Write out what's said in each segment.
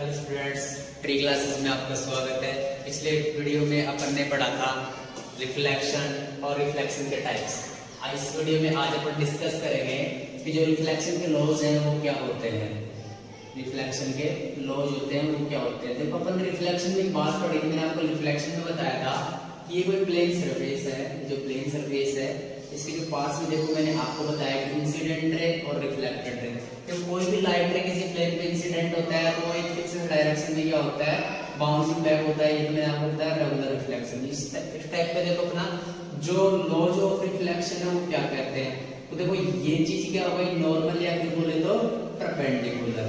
Hello students, tree classes में आपका स्वागत है। पिछले वीडियो में अपन ने पढ़ा था रिफ्लेक्शन और रिफ्लेक्शन के टाइप्स। इस वीडियो में आज अपन डिस्कस करेंगे कि जो रिफ्लेक्शन के लॉज हैं वो क्या होते हैं। रिफ्लेक्शन के लॉज होते हैं वो क्या होते हैं। देखो, अपन रिफ्लेक्शन में एक बात पढ़ी थी, मैंने आपको रिफ्लेक्शन में बताया था कि ये कोई प्लेन सरफेस है। जो प्लेन सरफेस है इसके जो पास में देखो मैंने आपको बताया कि इंसिडेंट रे और रिफ्लेक्टेड रे। जब कोई भी लाइट रे किसी प्लेन पे इंसिडेंट होता है तो वो एक फिक्स डायरेक्शन में क्या होता है, बाउंसिंग बैक होता है। ये तो मैंने आपको बताया रेगुलर रिफ्लेक्शन। इस टाइप पे देखो अपना जो लॉज ऑफ रिफ्लेक्शन है वो क्या कहते हैं। तो देखो ये चीज क्या होगा, नॉर्मल या फिर बोले तो परपेंडिकुलर।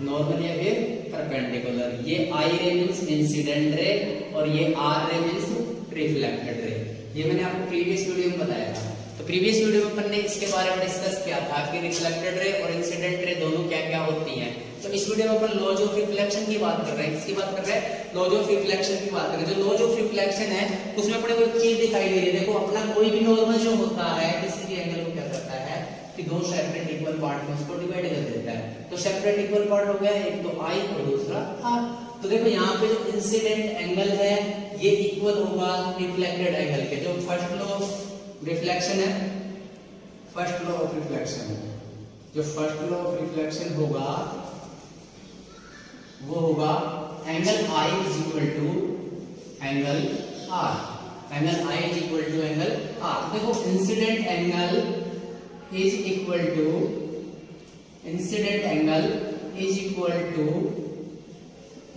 नॉर्मल या फिर परपेंडिकुलर। ये आई रे मींस इंसिडेंट रे और ये आर रे मींस रिफ्लेक्टेड रे। ये मैंने आपको प्रीवियस वीडियो में बताया था। तो प्रीवियस वीडियो में अपन ने इसके बारे में डिस्कस किया था कि रिफ्लेक्टेड रे और इंसिडेंट रे दोनों क्या क्या होती हैं। तो इस वीडियो में अपन लॉज ऑफ रिफ्लेक्शन की बात कर रहे हैं। किसकी बात कर रहे हैं? लॉज ऑफ रिफ्लेक्शन की बात कर रहे हैं। जो लॉज ऑफ रिफ्लेक्शन है उसमें अपने को एक चीज दिखाई दे रही है। देखो, अपना कोई भी नॉर्मल जो होता है किसी भी एंगल को क्या करता है कि दो सेपरेट इक्वल पार्ट में उसको डिवाइड कर देता है। तो सेपरेट इक्वल पार्ट हो गया, एक तो आई और दूसरा आर। तो देखो यहाँ पे जो इंसिडेंट एंगल है ये इक्वल होगा रिफ्लेक्टेड एंगल के। जो फर्स्ट लॉ ऑफ रिफ्लेक्शन है, फर्स्ट लॉ ऑफ रिफ्लेक्शन, जो फर्स्ट लॉ ऑफ रिफ्लेक्शन होगा वो होगा angle I is equal to angle R. Angle I is equal to angle R. देखो incident angle is equal to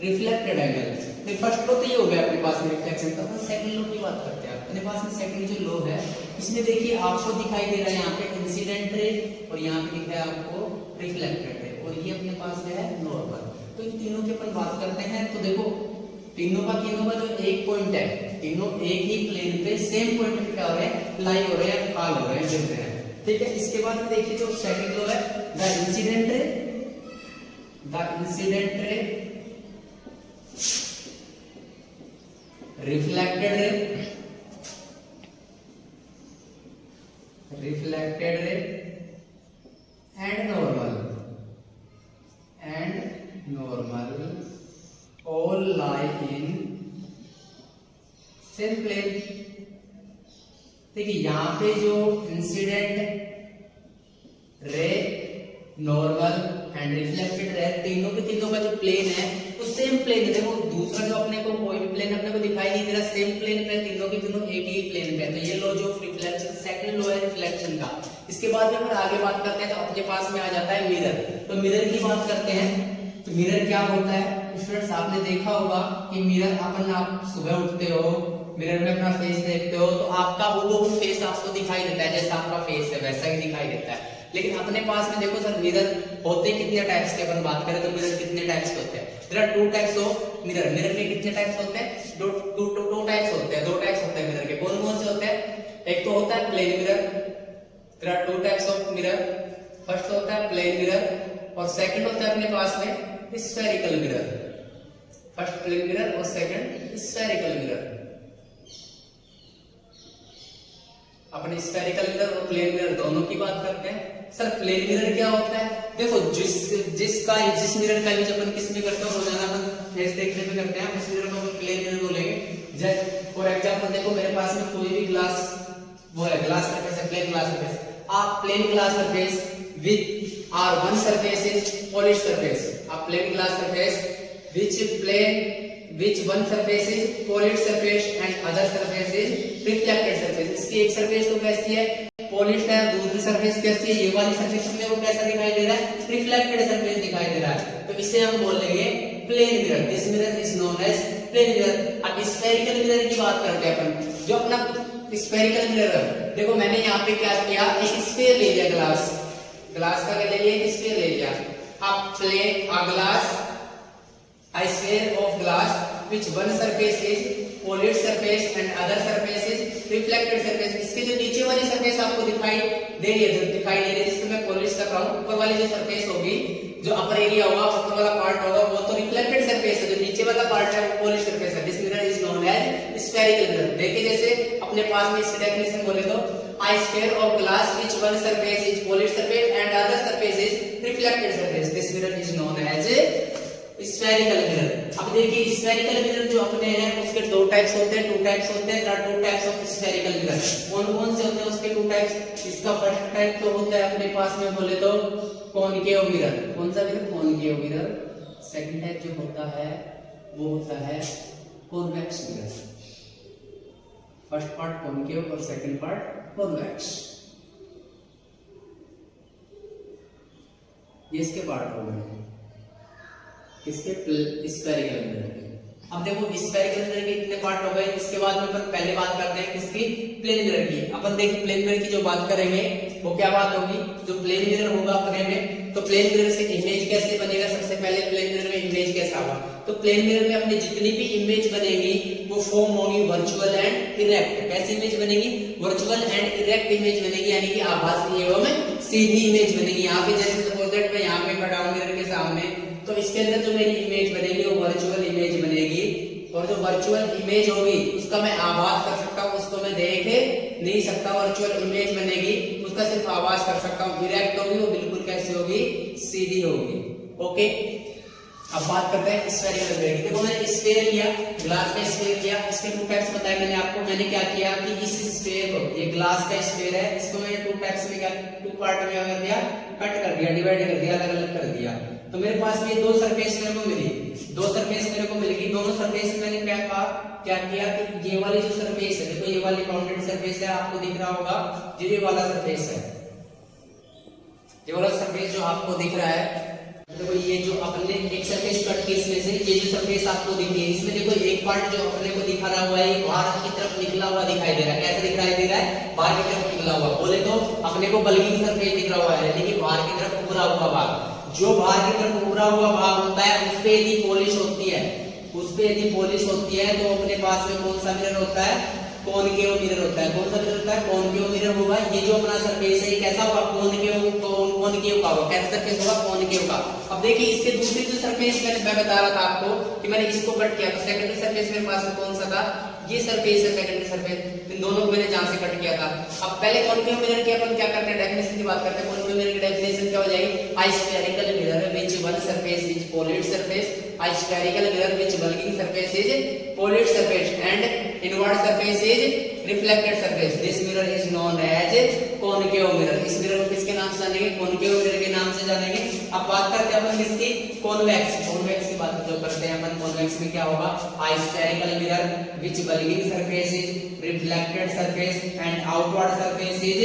reflected angle. तो first law तो ये हो गया अपने पास में रिफ्लेक्शन का। तो सेकंड लॉ की बात करते हैं। अपने पास में सेकंड जो लॉ है इसमें देखिए आपको दिखाई दे रहा है यहाँ पे इंसिडेंट रे और यहाँ पे दिख रहा है आपको रिफ्लेक्टेड रे और ये अपने पास में है नॉर्मल। तो इन तीनों की अपन बात करते हैं। तो देखो तीनों का जो एक पॉइंट है, तीनों एक ही प्लेन पे सेम पॉइंट पे क्या हो रहे हैं, लाई हो रहे हैं, फाल हो रहे हैं, गिर रहे हैं। ठीक है। इसके बाद में देखिए जो सेकंड लॉ है the incident ray reflected ray and normal all lie in same plane. देखिए यहाँ पे जो incident ray, normal and reflected ray, तीनों का जो प्लेन है वो सेम प्लेन है। देखो दूसरा जो अपने को कोई प्लेन अपने को दिखाई नहीं दे रहा, सेम प्लेन पे तीनों एक ही प्लेन पे। तो ये laws of reflection second law है रिफ्लेक्शन का। इसके बाद में अगर आगे बात करते हैं तो अपने पास में आ जाता है मिरर। तो मिरर की बात करते हैं। तो मिरर क्या होता है स्टूडेंट्स, आपने देखा होगा कि मिरर आप सुबह उठते हो, मिरर में अपना फेस देखते हो तो आपका वो फेस आपको दिखाई देता है, जैसा आपका फेस है वैसा ही दिखाई देता है। लेकिन अपने पास में देखो सर मिरर होते कितने टाइप्स के अपन बात करें तो मिरर कितने टाइप्स के होते हैं। There are two types of mirror. Mirror के कितने टाइप्स होते हैं? दो टाइप्स होते हैं। दो टाइप्स होते हैं मिरर के। कौन कौन से होते हैं? एक तो होता है plane mirror. There are two types of mirror. First होता है प्लेन मिरर और सेकंड होता है अपने पास में spherical mirror. First plane mirror और सेकंड स्फेरिकल मिरर। अपने स्फेरिकल मिरर और प्लेन मिरर दोनों की बात करते हैं। सर प्लेन मिरर क्या होता है? देखो जिस मिरर का यूज अपन किस में करते हैं, रोजाना अपन फेस देखने में करते हैं, उस मिरर को अपन प्लेन मिरर बोलेंगे। फॉर एग्जांपल देखो मेरे पास में कोई भी ग्लास वो है, ग्लास सरफेस है, प्लेन ग्लास सरफेस। आप plane glass surface with R one surface is polish surface. आप plane glass surface which one surface is polished surface and other surface is reflected surface। इसकी एक surface तो कैसी है, polished है, दूसरी सरफेस कैसी है, ये वाली सरफेस में वो कैसा दिखाई दे रहा है, रिफ्लेक्टेड सरफेस दिखाई दे रहा है। तो इसे हम बोलेंगे plane mirror. This mirror is known as plane mirror. अब स्फेरिकल मिरर की बात करते हैं अपन। जो अपना स्फेरिकल मिरर है, देखो मैंने यहाँ पे क्या किया, एक स्फीयर ले लिया, ग्लास का क्या ले लिया, एक स्फीयर ले लिया। अब plane glass a sphere of glass which one surface is polished surface and other surface is reflected surface। इसके जो नीचे वाली सरफेस आपको दिखाई दे रही है जिसको मैं पॉलिश कर रहा हूँ, ऊपर वाली जो सरफेस होगी, जो अपर एरिया होगा, ऊपर वाला पार्ट होगा, वो तो रिफ्लेक्टेड सरफेस है। जो नीचे वाला पार्ट है वो पॉलिश सरफेस है। This mirror is known as spherical mirror. देखिए जैसे अपने पास में इसकी डेफिनेशन बोले तो a sphere of glass which one surface is polished surface and other surface is reflected surface। This mirror is known as a spherical देखिए spherical mirror जो अपने हैं उसके दो टाइप्स होते हैं, टू टाइप्स होते हैं, to types of spherical mirror. कौन कौन से होते हैं उसके टू टाइप्स? इसका फर्स्ट टाइप तो होता है अपने पास में बोले तो कॉनकेव मिरर। कौन सा mirror? Concave mirror. Second type जो होता है वो होता है convex mirror. First part concave और सेकंड पार्ट कॉन्वेक्स। ये इसके पार्ट हो गए किसके? स्फेरिकल मिरर के। अब देखो स्फेरिकल मिरर के इतने पार्ट हो गए। इसके बाद में अपन पहले बात करते हैं किसकी? प्लेन मिरर की। अपन देखिए प्लेन मिरर की जो बात करेंगे वो क्या बात होगी? जो प्लेन मिरर होगा अपने में, तो प्लेन मिरर से इमेज कैसे बनेगा? सबसे पहले प्लेन मिरर में इमेज कैसा होगा? तो प्लेन मिरर में अपनी जितनी भी इमेज बनेगी वो फॉर्म होगी वर्चुअल एंड इरेक्ट। कैसी इमेज बनेगी? वर्चुअल एंड इरेक्ट इमेज बनेगी, यानी कि आभासी एवं सीधी इमेज बनेगी। यहाँ पे जैसे सपोज दैट मैं यहाँ पे खड़ा हूं मिरर के सामने, तो इसके अंदर जो मेरी इमेज बनेगी वो वर्चुअल इमेज बनेगी, और जो वर्चुअल इमेज होगी उसका मैं आभास कर सकता हूँ, उसको मैं देख नहीं सकता। वर्चुअल इमेज बनेगी उसका सिर्फ आभास कर सकता हूँ। इरेक्ट होगी वो बिल्कुल कैसी होगी? सीधी होगी। ओके, अब बात करते हैं स्फेरिकल मिरर की। देखो मैंने स्फीयर लिया, ग्लास का स्फीयर लिया। इसके टू टाइप्स बताए मैंने आपको। मैंने क्या किया कि इस स्फीयर को, ये ग्लास का स्फीयर है, इसको मैंने टू टाइप्स में क्या, टू पार्ट में कर दिया, कट कर दिया, डिवाइड कर दिया, अलग अलग कर दिया। तो मेरे पास ये दो सरफेस मेरे को मिली, दो सरफेस मेरे को मिल गई। दोनों सरफेस में मैंने क्या कहा, क्या किया कि ये वाली जो सरफेस है, देखो ये वाली बाउंडेड सरफेस है, आपको दिख रहा होगा ये वाला सरफेस है, ये वाला सरफेस जो आपको दिख रहा है। देखो ये जो अपने एक सरफेस कट की, इसमें से ये जो सरफेस आपको दिख रही है, इसमें देखो एक पार्ट जो अपने को दिखा रहा हुआ है बाहर की तरफ निकला हुआ दिखाई दे रहा है। कैसे दिखाई दे रहा है? बाहर की तरफ निकला हुआ। बोले तो अपने को बल्किंग सरफेस दिख रहा हुआ है, यानी कि बाहर की तरफ उभरा हुआ भाग। जो बाहर की तरफ उभरा हुआ भाग होता है उस पे यदि पॉलिश होती है, उस पे यदि पॉलिश होती है तो अपने पास में कौन सा मिरर होता है? कॉनकेव मिरर होता है। कौन सा मिरर होता है? कॉनकेव मिरर होगा। ये जो अपना सरफेस है ये कैसा होगा? कॉनकेव का होगा। कैसा सरफेस होगा? कॉनकेव का। अब देखिए इसके दूसरी जो सरफेस मैं बता रहा था आपको कि मैंने इसको कट किया, तो सेकेंडरी सरफेस मेरे पास में कौन सा था? ये सरफेस है सेकेंडरी सरफेस। इन दोनों को मैंने जहां से कट किया था। अब पहले कॉनकेव मिरर की अपन क्या करते हैं? डेफिनेशन की बात करते हैं। कॉनकेव मिरर की डेफिनेशन क्या हो जाएगी? A spherical mirror which one surface is polyd surface, a spherical mirror which bulging surface is polyd surface and inward surface is reflected surface. This mirror is known as concave mirror. इस mirror को किसके नाम से जानेंगे? concave mirror के नाम से जानेंगे। अब बात करते हैं अपन किसकी? convex। convex की बात जो करते हैं अपन, convex में क्या होगा? A spherical mirror which bulging surface is reflected surface and outward surface is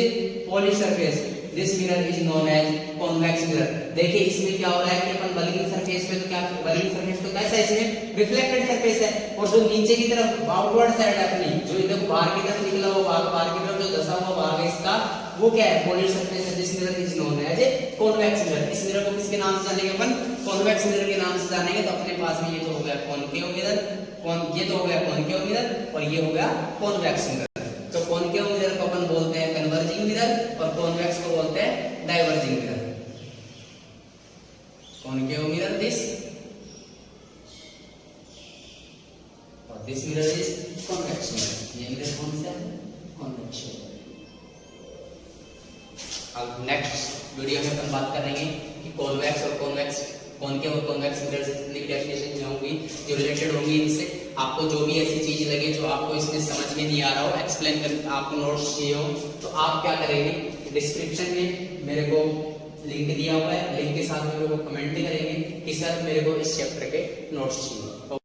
polished surface. This mirror is known as convex mirror. देखिए इसमें क्या हो रहा है कि अपन बल्किंग सरफेस पे, तो क्या बल्किंग सरफेस तो कैसा है? इसमें रिफ्लेक्टेड सरफेस है, और जो नीचे की तरफ आउटवर्ड साइड है अपनी, जो इधर बाहर की तरफ निकला हुआ भाग, बाहर की तरफ जो धसा हुआ भाग है इसका, वो क्या है? पॉलिश सरफेस है। This mirror is known as convex mirror. इस मिरर को किसके नाम से जानेंगे अपन? कॉन्वेक्स मिरर के नाम से जानेंगे। तो अपने पास में ये तो हो गया कॉनकेव मिरर, ये तो हो गया कॉनकेव मिरर, और ये हो गया कॉन्वेक्स मिरर। तो कॉनकेव मिरर को अपन बोलते हैं कन्वर्जिंग मिरर, और कॉन्वेक्स को बोलते हैं diverging mirror. Concave mirror this, और this mirror is convex mirror. ये मिरर कौन सा है? Convex mirror. अब नेक्स्ट वीडियो में अपन बात करेंगे कि कॉन्वेक्स और कॉन्वेक्स, कॉनकेव और कॉन्वेक्स मिरर से जितनी भी डेफिनेशन होंगी जो रिलेटेड होंगी इनसे, आपको जो भी ऐसी चीज लगे जो आपको इसमें समझ में नहीं आ रहा हो, एक्सप्लेन कर आपको नोट्स चाहिए हो, तो आप क्या करेंगे? डिस्क्रिप्शन में मेरे को लिंक दिया हुआ है, लिंक के साथ मेरे को कमेंट करेंगे कि सर मेरे को इस चैप्टर के नोट्स चाहिए।